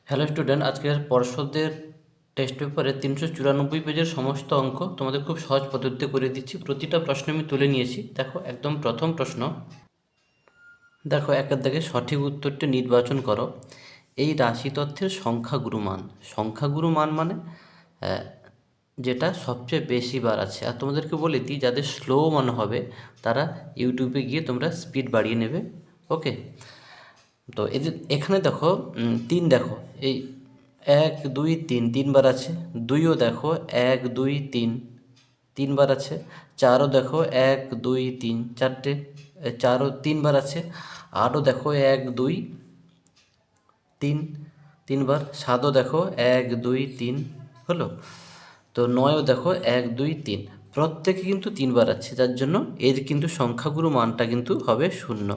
Hello student, আজকের পর্ষদের test পেপারে 394 পেজের সমস্ত অঙ্ক তোমাদের খুব সহজ পদ্ধতিতে করে দিচ্ছি। প্রতিটা প্রশ্ন আমি তুলে নিয়েছি। দেখো, একদম প্রথম প্রশ্ন। দেখো, একের দাগে সঠিক উত্তরটি নির্বাচন করো। এই রাশি তথ্যের সংখ্যাগুরু মান। সংখ্যাগুরু মান মানে যেটা সবচেয়ে বেশি বার আছে। আর তোমাদেরকে বলে দিই, যাদের স্লো মনে হবে তারা ইউটিউবে গিয়ে তোমরা স্পিড বাড়িয়ে নেবে। ওকে, তো এখানে দেখো, তিন দেখো, এই 1 2 3 তিনবার আছে। দুইও দেখো 1 2 3 তিনবার আছে। চারও দেখো 1 2 3 চারটে, চারও তিনবার আছে। আটও দেখো 1 2 3 তিনবার। সাতও দেখো 1 2 3 হলো। তো নয়ও দেখো 1 2 3, প্রত্যেকে কিন্তু তিনবার আছে, যার জন্য এর কিন্তু সংখ্যাগুরু মানটা কিন্তু হবে 0,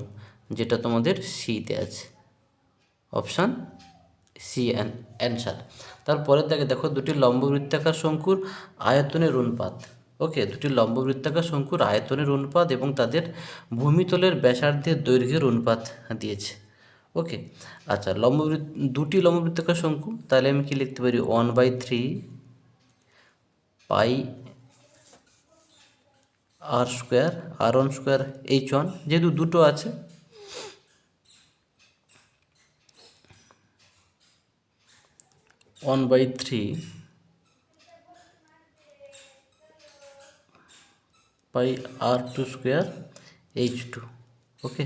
যেটা তোমাদের সিতে আছে, অপশান সি অ্যান্সার। তারপরের দাগে দেখো, দুটি লম্ববৃত্তাকার শঙ্কুর আয়তনের অনুপাত। ওকে, দুটি লম্ববৃত্তাকার শঙ্কুর আয়তনের অনুপাত এবং তাদের ভূমিতলের ব্যাসার্ধের দৈর্ঘ্যের অনুপাত দিয়েছে। ওকে, আচ্ছা, দুটি লম্ববৃত্তাকার শঙ্কু, তাহলে আমি কি লিখতে পারি? 1/3 পাই আর স্কোয়ার, R1 স্কোয়ার H1, যেহেতু দুটো আছে, 1/3 পাই R2 স্কোয়ার H2। ওকে,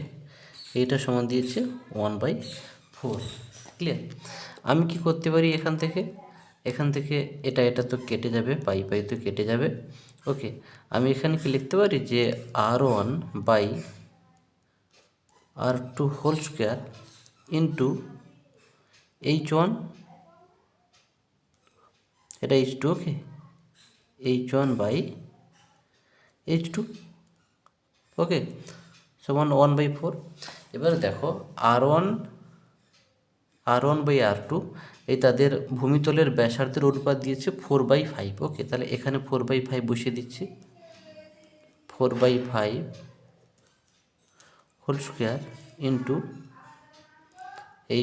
এইটা সমান দিয়েছে 1/4। ক্লিয়ার? আমি কি করতে পারি এখান থেকে এটা তো কেটে যাবে, পাই পাই তো কেটে যাবে। ওকে, আমি এখানে কি লিখতে পারি যে R1/R2 whole square into H1, এটা H2। ওকে, H1/H2, ওকে, সমান 1/4। এবার দেখো, R1/R2 এই তাদের ভূমিতলের ব্যাসার্ধের অনুপাত দিয়েছে 4/5। ওকে, তাহলে এখানে 4/5 বসিয়ে দিচ্ছি। 4/5 হোল স্কোয়ার ইন্টু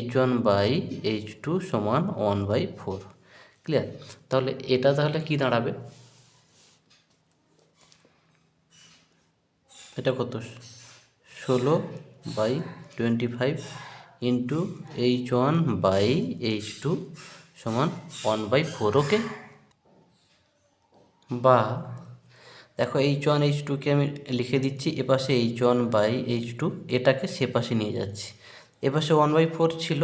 H1/H2 সমান 1/4। ক্লিয়ার? তাহলে এটা কি দাঁড়াবে? এটা কত? 16/25 ইন্টু H1/H2 সমান 1/4। ওকে, বা দেখো, H1 H2কে আমি লিখে দিচ্ছি এপাশে, H1/H2 এটাকে সেপাশে নিয়ে যাচ্ছি। এপাশে 1/4 ছিল,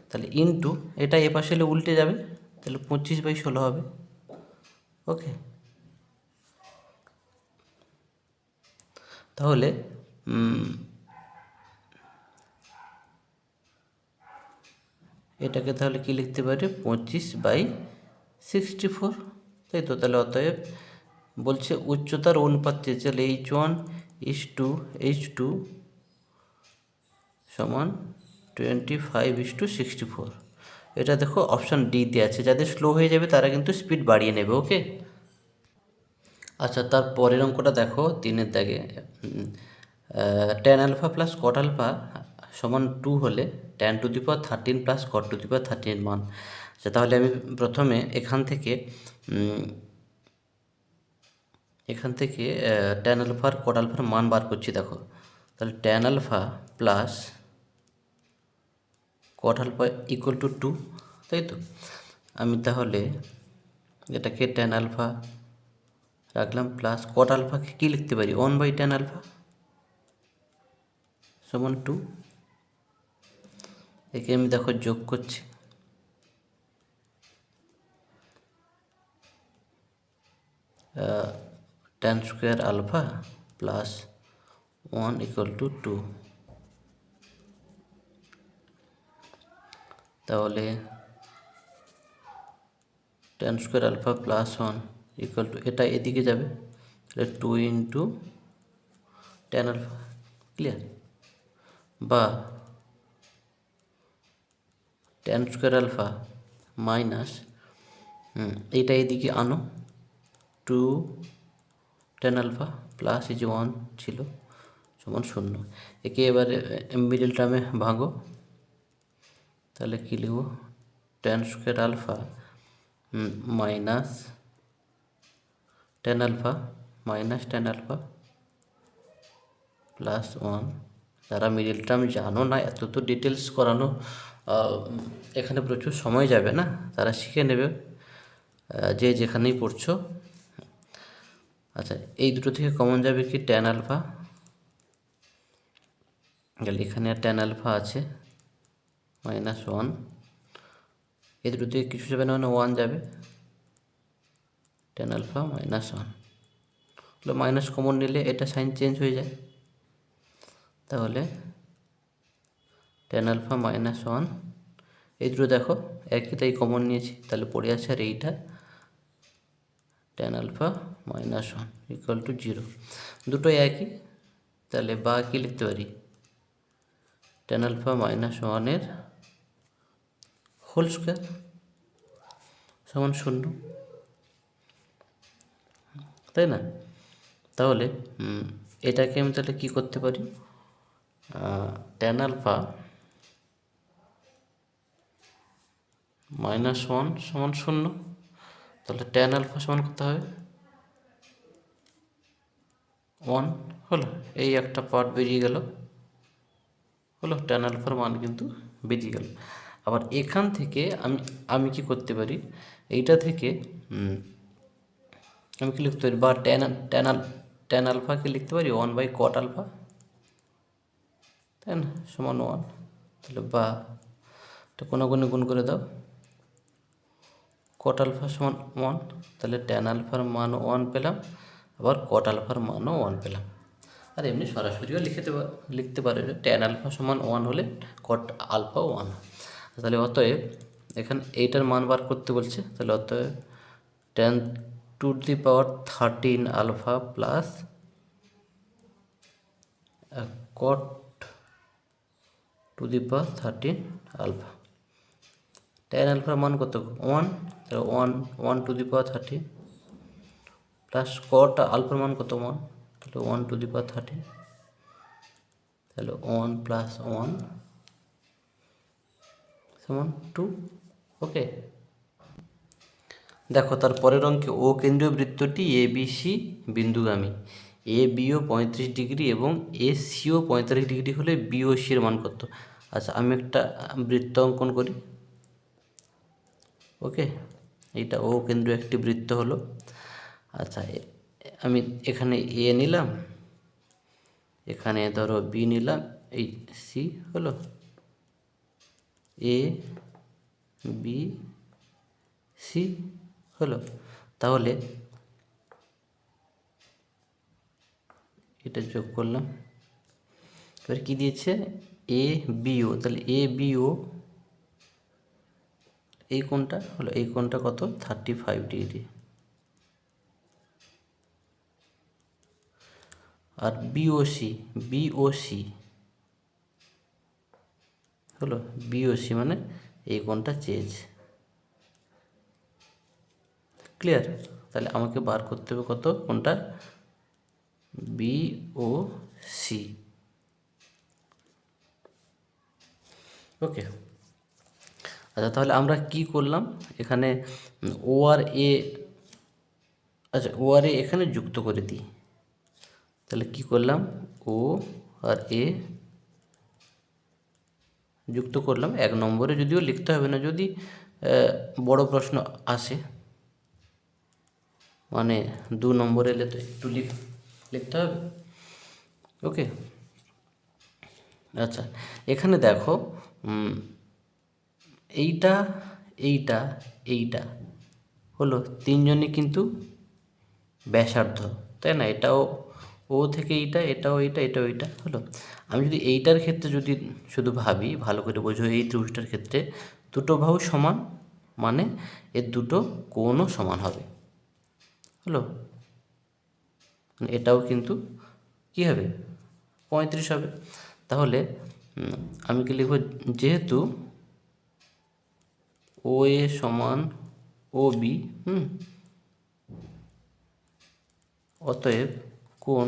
তাহলে ইন্টু এটা এপাশে এলে উল্টে যাবে, তাহলে 25/16 হবে। ওকে, তাহলে এটাকে তাহলে কি লিখতে পারি? 25/64, তাই তো? তাহলে অতএব বলছে উচ্চতার অনুপাত চেয়েছে, H1:H2 সমান 25:64। এটা দেখো অপশান ডিতে আছে। যাদের স্লো হয়ে যাবে তারা কিন্তু স্পিড বাড়িয়ে নেবে। ওকে, আচ্ছা, তার পরের অঙ্কটা দেখো, 3-এর দাগে। tan alpha plus cot alpha সমান 2 হলে tan⁻13 প্লাস cot⁻13 মান। আচ্ছা, তাহলে আমি প্রথমে এখান থেকে tan আলফা আর cot আলফার মান বার করছি। দেখো, তাহলে tan alpha plus cot alpha equal to 2, তাই তো? আমি তাহলে এটাকে tan আলফা রাখলাম, প্লাস cot আলফাকে কী লিখতে পারি? 1/tan আলফা সমান 2। একে আমি দেখো যোগ করছি, tan square alpha plus 1 equal to 2। তাহলে tan square alpha plus 1 equal to, এটা এদিকে যাবে, তাহলে 2 ইন্টু tan আলফা। ক্লিয়ার? বা tan স্কোয়ার আলফা মাইনাস, এইটা এদিকে আনো, 2 tan আলফা প্লাস এই যে 1 ছিল সমান 0। একে এবারে মিডল টার্মে ভাঙো, তাহলে কী লিখব? tan square alpha minus tan alpha minus tan alpha plus 1। যারা মিডিল টার্ম জানো না, এত তো ডিটেলস করানো এখানে প্রচুর সময় যাবে না, তারা শিখে নেবে যে যেখানেই পড়ছো। আচ্ছা, এই দুটো থেকে কমন যাবে কি tan আলফা, গেলে এখানে tan আলফা আছে মাইনাস 1, এই দুটো থেকে কিছু যাবে না, মানে 1 যাবে, tan আলফা মাইনাস 1 হলো। মাইনাস কমন নিলে এটা সাইন চেঞ্জ হয়ে যায়, তাহলে tan আলফা মাইনাস 1, এই দুটো দেখো একই, তাই কমন নিয়েছি, তাহলে পড়ে আছে আর এইটা tan alpha minus 1 equal to 0। দুটোই একই, তাহলে বা কি লিখতে পারি, tan alpha minus 1 whole square সমান 0, তাই না? তাহলে এটাকে আমি তাহলে কী করতে পারি, tan আলফা মাইনাস 1 সমান 0, তাহলে tan আলফা সমান করতে হবে 1 হলো। এই একটা পার্ট বেরিয়ে গেল, হলো tan আলফার মান কিন্তু বেরিয়ে গেল। আবার এখান থেকে আমি কি করতে পারি, এইটা থেকে আমি কি লিখতে পারি, বা tan আলফাকে লিখতে পারি 1/cot আলফা, তাই না, সমান 1। তাহলে বা এটা কোনাগুনি গুণ করে দাও, cot আলফা সমান 1, তাহলে tan আলফার মানও 1 পেলাম, আবার cot আলফার মানও 1 পেলাম। আর এমনি সরাসরিও লিখতে পারে tan আলফা সমান 1 হলে cot আলফাও 1। তাহলে অতএব এখানে এইটার মান বার করতে বলছে, তাহলে অতএব tan to the power 13 alpha plus cot to the power 13 alpha. tan আলফার মান কত 1, তাহলে 1 to the power 13 plus cot আলফার মান কত 1, তাহলে 1 টু দি পাওয়ার 13, তাহলে 1 প্লাস 1 সমান 2। ওকে, দেখো তার পরের অঙ্কে ও কেন্দ্রীয় বৃত্তটি ABC বিন্দুগামী, এ বিও 35 ডিগ্রি এবং এ সিও 45 ডিগ্রি হলে BOC এর মান কত? আচ্ছা, আমি একটা বৃত্ত অঙ্কন করি। ওকে, এইটা ও কেন্দ্রীয় একটি বৃত্ত হলো। আচ্ছা, আমি এখানে এ নিলাম, এখানে ধরো বি নিলাম, এই সি হলো, এ বি সি হলো। তাহলে এটা যোগ করলাম, এবার কী দিয়েছে এ বিও, তাহলে এ বিও এই কোণটা হলো, এই কোণটা কত 35 ডিগ্রি। আর বিওসি হলো, বিওসি মানে এই কোণটা চেয়েছে। ক্লিয়ার? তাহলে আমাকে বার করতে হবে কত, কোনটা BOC। ওকে, আচ্ছা তাহলে আমরা কি করলাম এখানে, ও আর এ, আচ্ছা ও আর এ এখানে যুক্ত করে দিই। তাহলে কি করলাম, ও আর এ যুক্ত করলাম। 1 নম্বরে যদিও লিখতে হবে না, যদি বড় প্রশ্ন আসে, মানে 2 নম্বরে এলে তো একটু লিখতে হবে। ওকে, আচ্ছা এখানে দেখো এইটা এইটা এইটা হলো তিনজনই কিন্তু ব্যাসার্ধ, তাই না? এটাও ও থেকে এইটা, এটাও এইটা, এটাও এইটা হলো। আমি যদি এইটার ক্ষেত্রে যদি শুধু ভাবি, ভালো করে বোঝো, এই ত্রিভুজটার ক্ষেত্রে দুটো বাহু সমান, মানে এর দুটো কোণও সমান হবে, হলো। এটাও কিন্তু কী হবে 35 হবে। তাহলে আমি কি লিখব, যেহেতু ও এ সমান ও বি, অতএব কোণ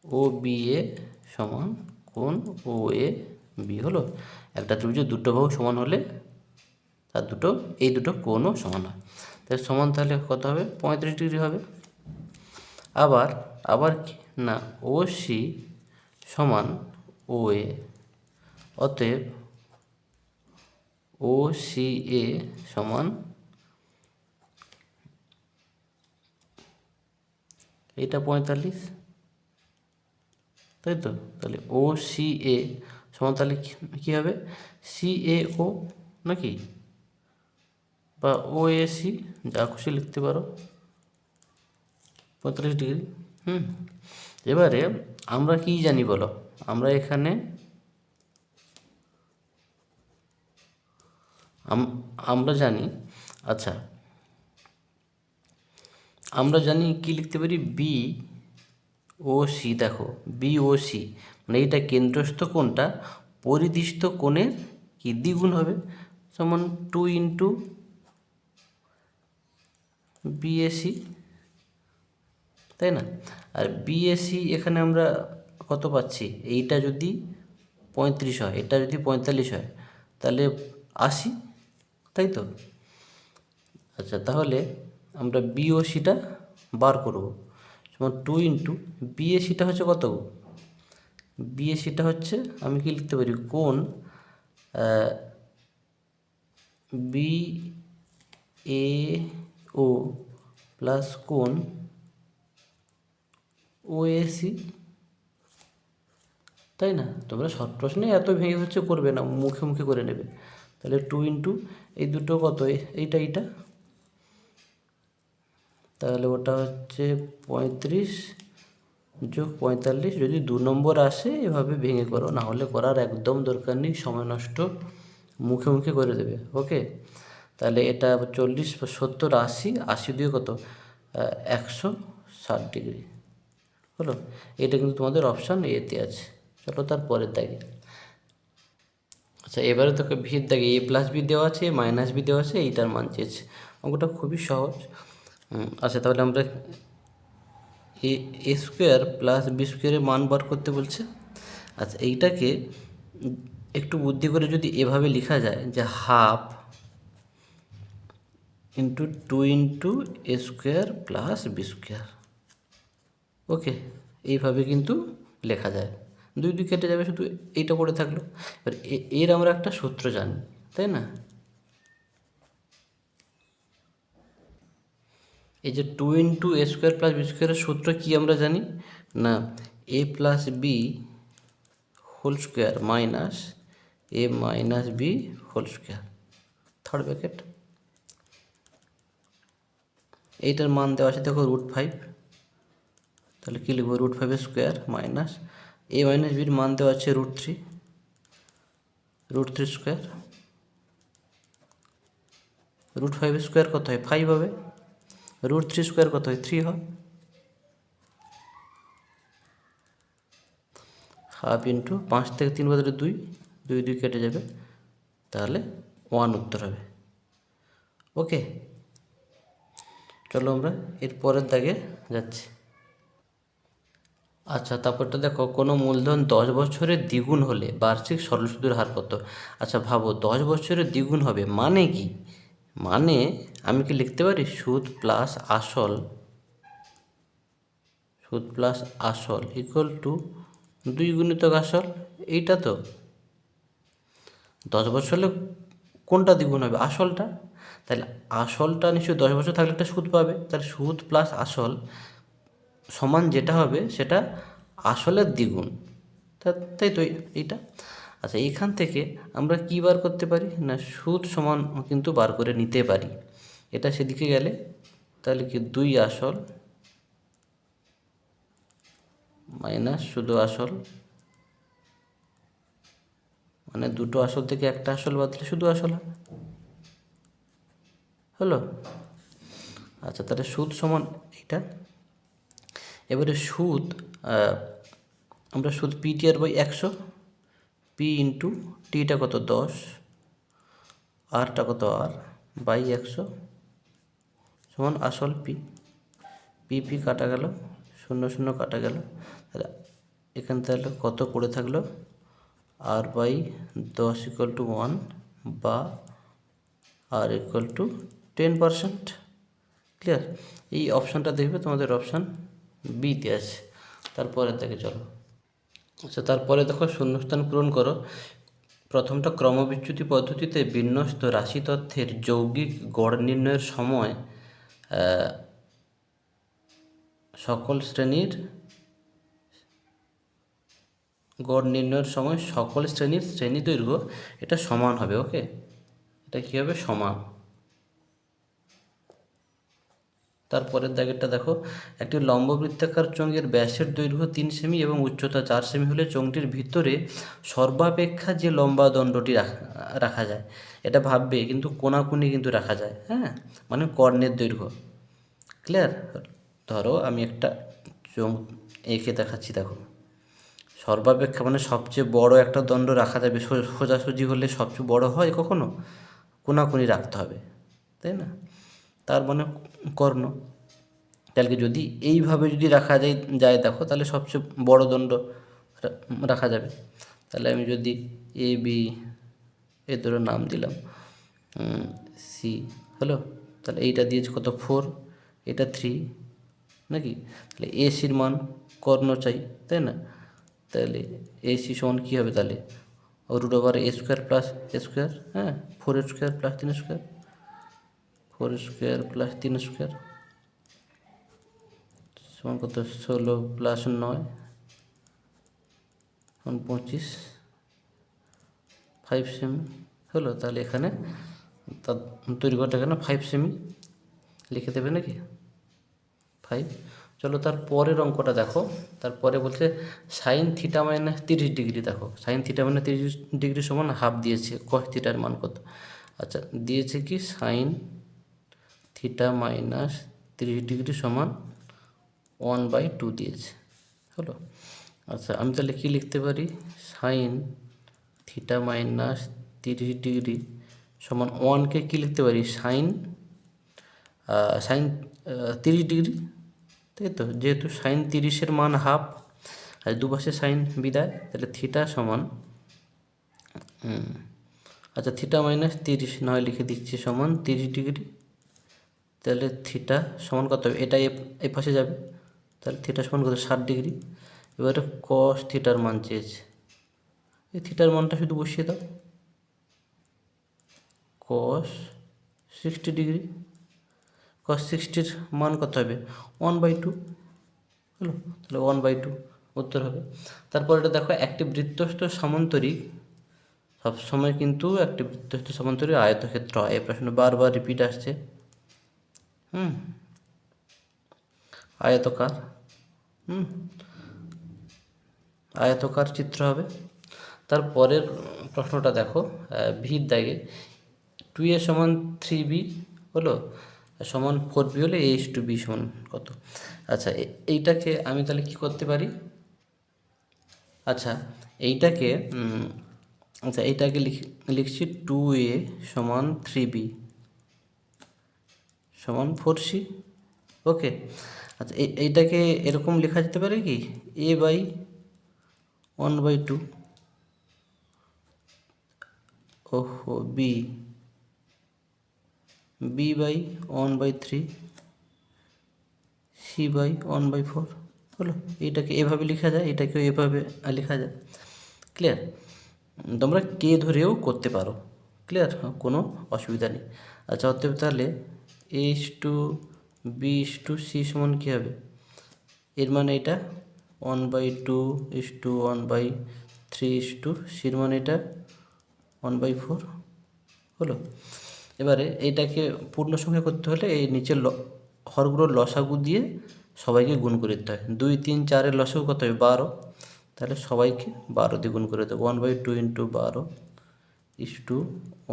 ও বি এ সমান কোণ ও এ বি হলো। একটা ত্রিভুজের দুটো বাহু সমান হলে আর এই দুটো কোণও সমান হয়, তাহলে সমান তাহলে কত হবে? 35 ডিগ্রি হবে। আবার কি না, ও সি সমান ও এ, অতএব ও সি এ সমান এটা 45, তাই তো? তাহলে ও সি এ সমান তাহলে কী হবে? সি এ ও নাকি, বা ও এ সি, যা খুশি লিখতে পারো, 45 ডিগ্রি। এবারে আমরা কি জানি বলো? আমরা এখানে আমরা জানি, আচ্ছা আমরা জানি কি লিখতে পারি? বি ও সি, দেখো বি ও সি মানে এইটা কেন্দ্রস্থ কোণটা পরিদিষ্ট কোণের কি দ্বিগুণ হবে, সমান 2 ইন্টু বিএসি, তাই না? আর বিএসি এখানে আমরা কত পাচ্ছি? এইটা যদি 35 হয়, এটা যদি 45 হয়, তাহলে 80, তাই তো? আচ্ছা, তাহলে আমরা বিওসিটা বার করব, যেমন 2 ইন্টু বিএসিটা হচ্ছে কত? বিএসিটা হচ্ছে, আমি কি লিখতে পারি? কোণ বি এ ও প্লাস কোণ ও এসি, তাই না? তোমরা শর্ট প্রশ্নে এত ভেঙে হচ্ছে করবে না, মুখে মুখে করে নেবে। তাহলে 2 ইন্টু এই দুটো কত? এইটা, তাহলে ওটা হচ্ছে 35 যোগ 45। যদি 2 নম্বর আসে এভাবে ভেঙে করো, না হলে করার একদম দরকার নেই, সময় নষ্ট, মুখে মুখে করে দেবে। ওকে, তাহলে এটা 40, 70, 80, 80 দিয়ে কত? 160 ডিগ্রি হলো। এটা কিন্তু তোমাদের অপশান এতে আছে। চলো তারপরের দাগে। আচ্ছা, এবারে তোকে ভির দাগে এ প্লাস বি দেওয়া আছে, মাইনাস বি দেওয়া আছে, এইটার মান চেয়েছে। অঙ্কটা খুবই সহজ। আচ্ছা, তাহলে আমরা এ স্কোয়ার প্লাস বি স্কোয়ারের মান বার করতে বলছে। আচ্ছা, এইটাকে একটু বুদ্ধি করে যদি এভাবে লেখা যায় যে half into 2 into A square plus B square, ওকে, এইভাবে কিন্তু লেখা যায়। 2 কেটে যাবে, শুধু এইটা পড়ে থাকলো। এবার এর আমরা একটা সূত্র জানি, তাই না? এই যে 2 into A square plus B স্কোয়ারের সূত্র কি আমরা জানি না? A plus B whole square minus A minus B whole square, third bracket. এইটার মান দেওয়া আছে দেখো √5, তাহলে কী লিখবো? √5 স্কোয়ার মাইনাস এ মাইনাস বির মান দেওয়া আছে √3, √3 স্কোয়ার। √5 স্কোয়ার কত হয়? 5 হবে। √3 স্কোয়ার কত হয়? 3 হয়। হাফ ইন্টু 5 থেকে 3 বাদলে 2, 2 কেটে যাবে, তাহলে 1 উত্তর হবে। ওকে, চলো আমরা এর পরের দাগে যাচ্ছি। আচ্ছা, তারপরটা দেখো, কোনো মূলধন 10 বছরের দ্বিগুণ হলে বার্ষিক সরল সুদের হার কত? আচ্ছা ভাবো, 10 বছরের দ্বিগুণ হবে মানে কি? মানে আমি কি লিখতে পারি সুদ প্লাস আসল, সুদ প্লাস আসল ইকুয়াল টু 2 গুণিতক আসল, এইটা তো। 10 বছর হলে কোনটা দ্বিগুণ হবে? আসলটা। তাহলে আসলটা নিশ্চয়ই 10 বছর থাকলে একটা সুদ পাবে, তাহলে সুদ প্লাস আসল সমান যেটা হবে সেটা আসলের দ্বিগুণ, তাই তো এইটা। আচ্ছা, এইখান থেকে আমরা কী বার করতে পারি না? সুদ সমান কিন্তু বার করে নিতে পারি। এটা সেদিকে গেলে তাহলে কি 2 আসল মাইনাস শুধু আসল, মানে দুটো আসল থেকে একটা আসল বাদ দিলে শুধু আসল হলো। আচ্ছা, তাহলে সুদ সমান এটা। এবারে সুদ, আমরা সুদ PTR বাই 100, পি ইন্টু টিটা কত 10, আরটা কত আর বাই 100 সমান আসল পি কাটা গেল, 0 0 কাটা গেল, তাহলে এখান তাহলে কত পড়ে থাকলো? আর বাই 10 = 1 বা আর ইকুয়াল টু 10%। ক্লিয়ার? এই অপশানটা দেখবে তোমাদের অপশান বিতে আছে। তারপরে থেকে চলো। আচ্ছা, তারপরে দেখো শূন্যস্থান পূরণ করো। প্রথমটা ক্রমবিচ্যুতি পদ্ধতিতে বিন্যস্ত রাশি তথ্যের যৌগিক গড় নির্ণয়ের সময় সকল শ্রেণীর শ্রেণী দৈর্ঘ্য এটা সমান হবে। ওকে, এটা কী হবে? সমান। তারপরের দাগেরটা দেখো, একটি লম্ব বৃত্তাকার চোঙের ব্যাসের দৈর্ঘ্য 3 সেমি এবং উচ্চতা 4 সেমি হলে চোঙটির ভিতরে সর্বাপেক্ষা যে লম্বা দণ্ডটি রাখা যায়, এটা ভাববে কিন্তু কোনাকুনি কিন্তু রাখা যায়। হ্যাঁ, মানে কর্ণের দৈর্ঘ্য। ক্লিয়ার? ধরো আমি একটা চোঙ এঁকে দেখাচ্ছি। দেখো, সর্বাপেক্ষা মানে সবচেয়ে বড় একটা দণ্ড রাখা যাবে। সোজাসুজি হলে সবচেয়ে বড় হয় কখনো? কোনাকুনি রাখতে হবে, তাই না? তার মানে কর্ণ। তাহলে যদি এইভাবে যদি রাখা যায় দেখো, তাহলে সবচেয়ে বড় দণ্ড রাখা যাবে। তাহলে আমি যদি এ বি এ ধরে নাম দিলাম সি, হলো। তাহলে এইটা দিয়েছে কত? 4, এটা 3 নাকি? তাহলে এসির মান কর্ণ চাই, তাই না? তাহলে এসি সমান কী হবে? তাহলে √a² প্লাস a², হ্যাঁ, 4² প্লাস 3² 4² প্লাস 3² সমান কত? 16 প্লাস 9 সমান 25, 5 সেমি হলো। তাহলে এখানে তার দৈর্ঘ্যটা এখানে 5 সেমি লিখে দেবে নাকি? 5। চলো তার পরের অঙ্কটা দেখো। তারপরে বলছে সাইন থিটা মাইনাস 30 ডিগ্রি। দেখো, সাইন থিটা মাইনাস 30 ডিগ্রি সমান হাফ দিয়েছে। কস থিটার মান কত? আচ্ছা, দিয়েছে কি সাইন থিটা মাইনাস 30 ডিগ্রি সমান 1/2 দিয়েছে, হলো। আচ্ছা, আমি তাহলে কি লিখতে পারি? সাইন থিটা মাইনাস 30 ডিগ্রি সমান 1কে কী লিখতে পারি? সাইন 30 ডিগ্রি, তাই তো? যেহেতু সাইন 30-এর মান হাফ আর দুপাশে সাইন বিদায়, তাহলে থিটা সমান আচ্ছা থিটা মাইনাস 30 নয় লিখে দিচ্ছি সমান 30 ডিগ্রি। তাহলে থিটা সমান কত হবে? এটা এ পাশে যাবে, তাহলে থিটা সমান কত? 60 ডিগ্রি। এবারে কস থিটার মান চেয়েছে। এই থিটার মানটা শুধু বসিয়ে দাও, কস 60 ডিগ্রি। কস 60-র মান কত হবে? 1/2, হলো। তাহলে 1/2 উত্তর হবে। তারপর এটা দেখো, একটি বৃত্তস্থ সামান্তরিক সবসময় কিন্তু একটি বৃত্তস্থ সামান্তরিক আয়তক্ষেত্র হয়। এই প্রশ্ন বারবার রিপিট আসছে। আয়তকার আয়তকার চিত্র হবে। তারপরের প্রশ্নটা দেখো, ভির দাগে 2a সমান 3b হলো, সমান 4b হলে a/b সমান কত? আচ্ছা, এইটাকে আমি তাহলে কি করতে পারি? আচ্ছা, এইটাকে লিখছি 2a সমান 3b সমান 4c। ওকে। আচ্ছা, এইটাকে এরকম লেখা যেতে পারে কি? a/1/2 ওহো b/1/3 c/1/4 হলো। এইটাকে এভাবে লেখা যায়, এটাকেও এভাবে লেখা যায়। ক্লিয়ার? তোমরা কে ধরেও করতে পারো। ক্লিয়ার? কোনো অসুবিধা নেই। আচ্ছা, অতএব তাহলে a/b/c সমান কী হবে? এর মানে এটা 1/2:1/3:c মানে এটা 1/4 হলো। এবারে এইটাকে পূর্ণ সংখ্যা করতে হলে এই নিচের হরগুলোর লসাগু দিয়ে সবাইকে গুণ করে দিতে হয়। 2, 3, 4-এর লসাগু কত হবে? 12। তাহলে সবাইকে 12 দিয়ে গুণ করে দেবো। 1/2 × 12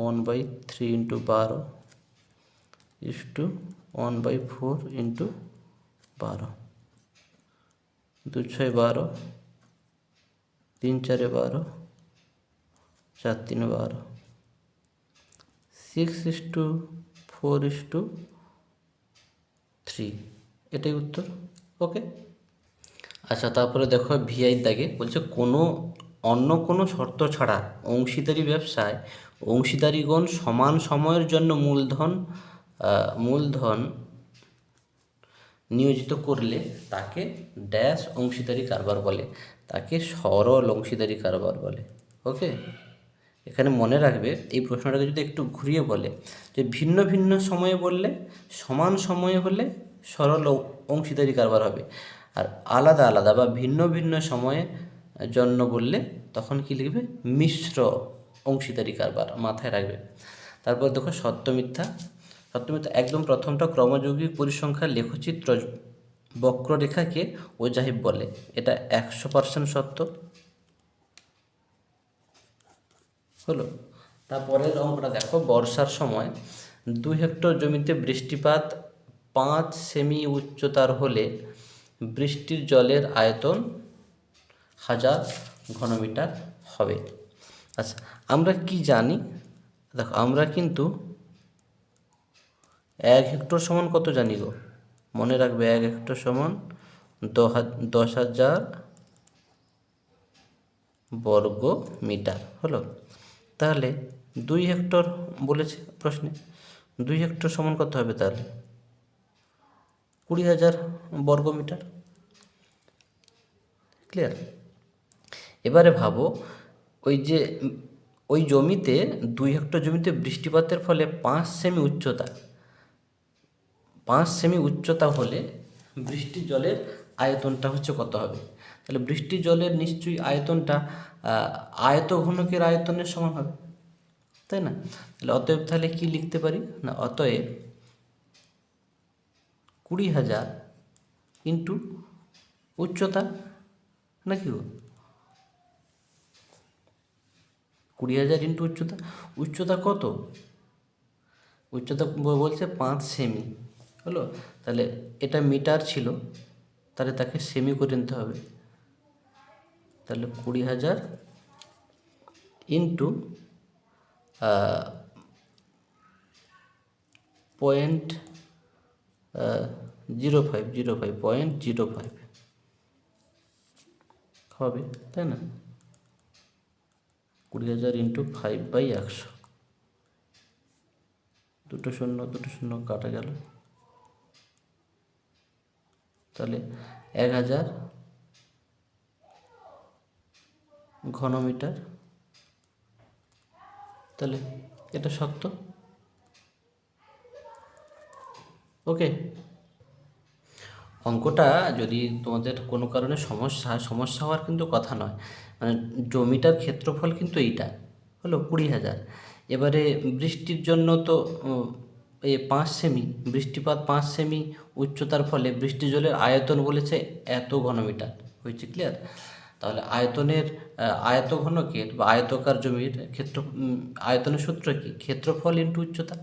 1/3 × 12 1/4 × 12 2 6 12 3 4 12 4 3 12 6:4:3 এটাই উত্তর। ওকে। আচ্ছা, তারপরে দেখো ভিআই দাগে বলছে অন্য কোনো শর্ত ছাড়া অংশীদারি ব্যবসায় অংশীদারিগণ সমান সময়ের জন্য মূলধন নিয়োজিত করলে তাকে ড্যাশ অংশীদারি কারবার বলে, তাকে সরল অংশীদারি কারবার বলে। ওকে, এখানে মনে রাখবে এই প্রশ্নটাকে যদি একটু ঘুরিয়ে বলে যে ভিন্ন ভিন্ন সময়ে বললে সমান সময়ে হলে সরল অংশীদারি কারবার হবে, আর আলাদা আলাদা বা ভিন্ন ভিন্ন সময়ে জন্য বললে তখন কি লিখবে, মিশ্র অংশীদারি কারবার, মাথায় রাখবে। তারপর দেখো সত্য মিথ্যা। সত্য মিথ্যা একদম প্রথমটা ক্রমযৌগিক পরিসংখ্যার লেখচিত্র বক্ররেখাকে ওজাহিব বলে, এটা 100% সত্য হলো। তারপরের অঙ্কটা দেখো, বর্ষার সময় 2 হেক্টর জমিতে বৃষ্টিপাত 5 সেমি উচ্চতার হলে বৃষ্টির জলের আয়তন 1000 ঘনমিটার হবে। আচ্ছা, আমরা কি জানি, দেখো আমরা কিন্তু 1 হেক্টর সমান কত জানি গো, মনে রাখবে 1 হেক্টর সমান 10,000 বর্গ মিটার হলো। তাহলে 2 হেক্টর বলেছে প্রশ্নে, 2 হেক্টর সমান কত হবে তাহলে 20,000 বর্গ মিটার। ক্লিয়ার? এবারে ভাবো ওই জমিতে 2 হেক্টর জমিতে বৃষ্টিপাতের ফলে 5 সেমি উচ্চতা হলে বৃষ্টির জলের আয়তনটা হচ্ছে কত হবে। তাহলে বৃষ্টির জলের নিশ্চয়ই আয়তনটা আয়তঘনকের আয়তনের সমান হবে, তাই না? তাহলে অতএব তাহলে কি লিখতে পারি না, অতএব 20,000 ইন্টু উচ্চতা, নাকি গো 20,000 ইন্টু উচ্চতা কত, উচ্চতা বলছে 5 সেমি হলো। তাহলে এটা মিটার ছিল, তাহলে তাকে সেমি করে নিতে হবে। তাহলে 20,000 ইন্টু 0.05 হবে, তাই না? 20,000 ইন্টু 5/100, 2 শূন্য কাটা গেল, তাহলে 1,000 ঘনমিটার। তাহলে এটা সত্য। ওকে, অঙ্কটা যদি তোমাদের কোনো কারণে সমস্যা হওয়ার কিন্তু কথা নয়, মানে জমিটার ক্ষেত্রফল কিন্তু এইটা হলো 20,000। এবারে বৃষ্টির জন্য তো 5 সেমি বৃষ্টিপাত, 5 সেমি উচ্চতার ফলে বৃষ্টির জলের আয়তন বলেছে এত ঘনমিটার হয়েছে। ক্লিয়ার? তাহলে আয়তঘনকের বা আয়তকার জমির আয়তনের সূত্র কি, ক্ষেত্রফল ইন্টু উচ্চতা,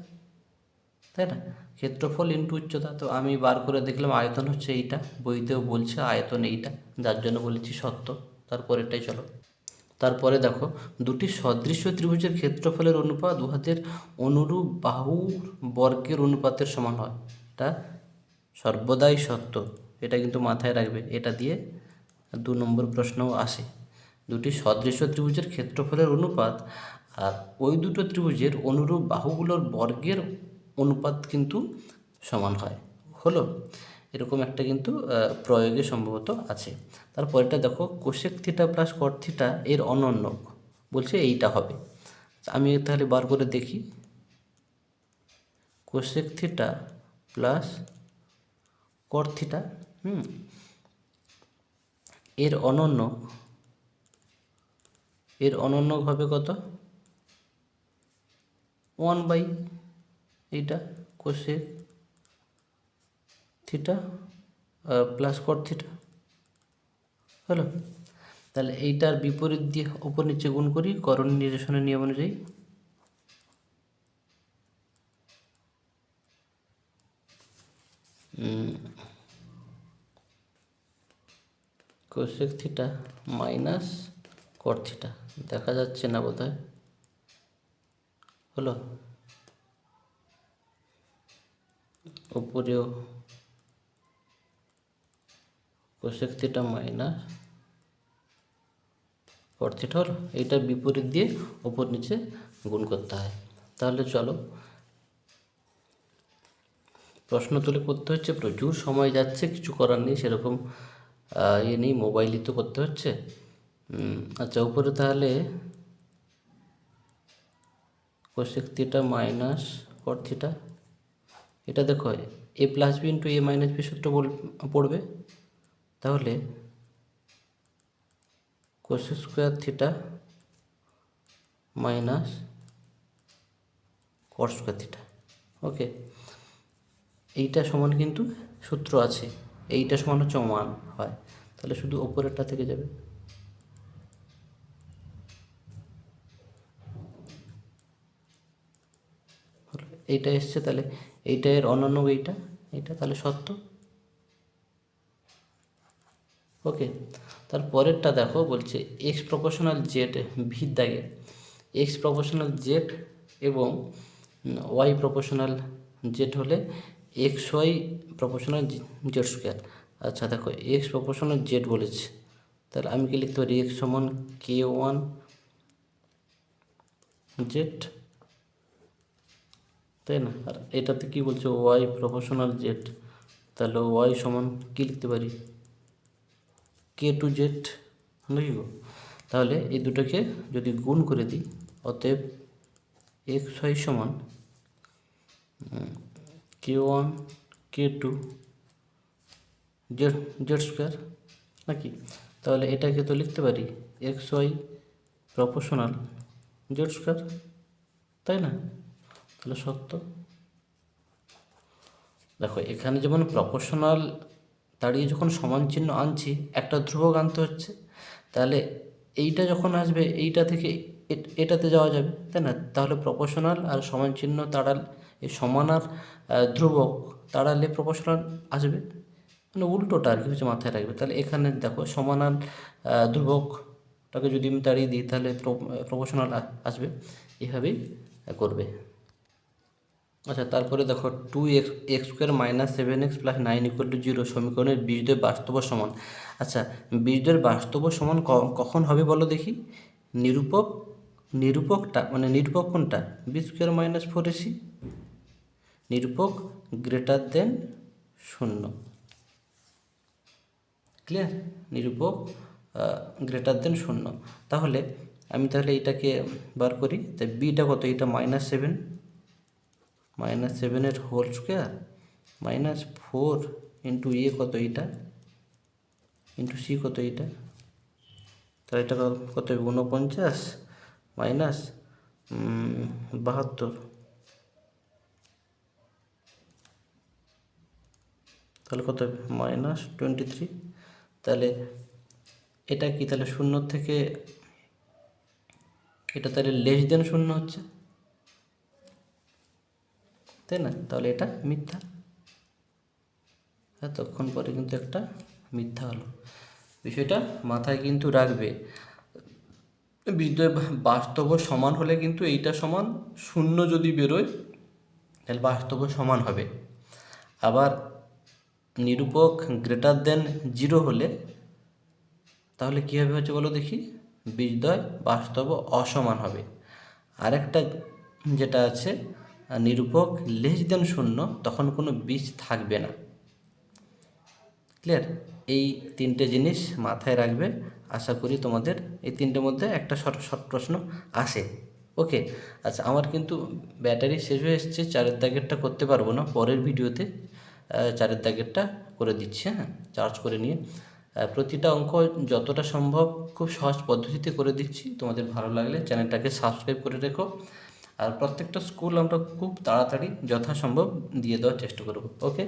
তাই না? ক্ষেত্রফল ইন্টু উচ্চতা। তো আমি বার করে দেখলাম আয়তন হচ্ছে এইটা, বইতেও বলছে আয়তন এইটা, যার জন্য বলেছি সত্য। তারপরেরটাই চলো। তারপরে দেখো, দুটি সদৃশ্য ত্রিভুজের ক্ষেত্রফলের অনুপাত উহাদের অনুরূপ বাহুর বর্গের অনুপাতের সমান হয়, এটা সর্বদাই সত্য, এটা কিন্তু মাথায় রাখবে। এটা দিয়ে 2 নম্বর প্রশ্নও আসে। দুটি সদৃশ্য ত্রিভুজের ক্ষেত্রফলের অনুপাত আর ওই দুটো ত্রিভুজের অনুরূপ বাহুগুলোর বর্গের অনুপাত কিন্তু সমান হয় হলো। এরকম একটা কিন্তু প্রয়োগে সম্ভবত আছে। তারপরটা দেখো, cosec theta plus cot theta এর অনন্য বলছে এইটা হবে। আমি তাহলে বার করে দেখি, cosec theta plus cot theta এর অনন্য হবে কত, 1/, এইটা cosec theta plus cot theta হলো। তাহলে এইটার বিপরীত দিয়ে উপর নিচে গুণ করি করণ নিরসনের নিয়ম অনুযায়ী। Cosec theta minus cot theta, দেখা যাচ্ছে না বোধহয়, হলো। উপরেও cosec theta minus cot theta হলো, এইটার বিপরীত দিয়ে ওপর নিচে গুণ করতে হয়। তাহলে চলো, প্রশ্ন তুলে করতে হচ্ছে, প্রচুর সময় যাচ্ছে, কিছু করার নেই, সেরকম ইয়ে নেই, মোবাইলই তো করতে হচ্ছে। আচ্ছা, উপরে তাহলে cosec theta minus cot theta, এটা দেখো A plus B into A minus B সূত্র পড়বে। তাহলে cosec square theta minus cot square theta. Okay, এইটা সমান কিন্তু সূত্র আছে, এইটা সমান হচ্ছে মান হয়, তাহলে শুধু ওপরেরটা থেকে যাবে। এইটা এসছে, তাহলে এইটা এর অনন্য, এইটা এইটা তাহলে সত্য। ওকে, তারপরেরটা দেখো, বলছে এক্স প্রপোর্শনাল জেড ভির দাগে এক্স প্রপোর্শনাল জেড এবং ওয়াই প্রপোর্শনাল জেড হলে X Y proportional Z square. আচ্ছা দেখো, এক্স প্রপোর্শনাল জেড বলেছে, তাহলে আমি কি লিখতে পারি, এক্স সমান কে ওয়ান জেড, তাই না? আর এটাতে কি বলছে, ওয়াই প্রপোর্শনাল জেড, তাহলে ওয়াই সমান কি লিখতে পারি, কে টু জেড, নাকি গো? তাহলে এই দুটোকে যদি গুণ করে দিই, অতএব এক্স ওয়াই সমান K one K two Z Z square, নাকি? তাহলে এটাকে তো লিখতে পারি X Y proportional Z square, তাই না? তাহলে সত্য। দেখো, এখানে যেমন প্রপোর্শনাল দাঁড়িয়ে যখন সমান চিহ্ন আনছি, একটা ধ্রুবক আনতে হচ্ছে, তাহলে এইটা যখন আসবে এইটা থেকে এটাতে যাওয়া যাবে, তাই না? তাহলে প্রপোর্শনাল আর সমান চিহ্ন তাড়াল, এই সমান আর ধ্রুবক তাড়ালে প্রপোর্শনাল আসবে, মানে উল্টোটা আর কি হচ্ছে, মাথায় রাখবে। তাহলে এখানে দেখো, সমান আর ধ্রুবকটাকে যদি আমি তাড়িয়ে দিই, তাহলে প্রপোর্শনাল আসবে, এভাবেই করবে। আচ্ছা, তারপরে দেখো, 2x square minus 7x plus 9 equal to 0 সমীকরণের বীজদ্বয় বাস্তব সমান। আচ্ছা, বীজদ্বয়ের বাস্তব সমান কখন হবে বলো দেখি? নিরূপকটা মানে নিরূপক কোনটা, বি স্কোয়ার মাইনাস 4ac, নিরূপক গ্রেটার দেন 0। ক্লিয়ার? নিরূপক গ্রেটার দেন 0। তাহলে আমি তাহলে এটাকে বার করি, তাই বিটা কত, এটা -7, -7 হোল স্কোয়ার -4 ইন্টু এ কত, এইটা ইন্টু সি কত, এইটা, তাহলে এটা কত হবে, 49 মাইনাস 72, তাহলে কত হবে -23। তাহলে এটা কি, তাহলে 0 থেকে এটা তাহলে লেস দেন 0 হচ্ছে, তাই না? তাহলে এটা মিথ্যা, এতক্ষণ পরে কিন্তু একটা মিথ্যা হলো। বিষয়টা মাথায় কিন্তু রাখবে, বীজদ্বয় বাস্তব সমান হলে কিন্তু এইটা সমান 0 যদি বেরোয়, তাহলে বাস্তব সমান হবে। আবার নিরূপক গ্রেটার দেন 0 হলে তাহলে কী হবে হচ্ছে বলো দেখি, বীজদ্বয় বাস্তব অসমান হবে। আরেকটা যেটা আছে, নিরূপক লেস দেন 0, তখন কোনো বীজ থাকবে না। ক্লিয়ার? এই তিনটে জিনিস মাথায় রাখবে, আশা করি তোমাদের এই তিনটের মধ্যে একটা শর্ট প্রশ্ন আসে। ওকে, আচ্ছা, আমার কিন্তু ব্যাটারি শেষ হয়ে এসছে, 4-এর দাগেরটা করতে পারবো না, পরের ভিডিওতে 4-এর দাগেরটা করে দিচ্ছি, হ্যাঁ, চার্জ করে নিয়ে। প্রতিটা অঙ্ক যতটা সম্ভব খুব সহজ পদ্ধতিতে করে দিচ্ছি, তোমাদের ভালো লাগলে চ্যানেলটাকে সাবস্ক্রাইব করে রেখো। আর প্রত্যেকটা স্কুল আমরা খুব তাড়াতাড়ি যথাসম্ভব দিয়ে দেওয়ার চেষ্টা করব। ওকে।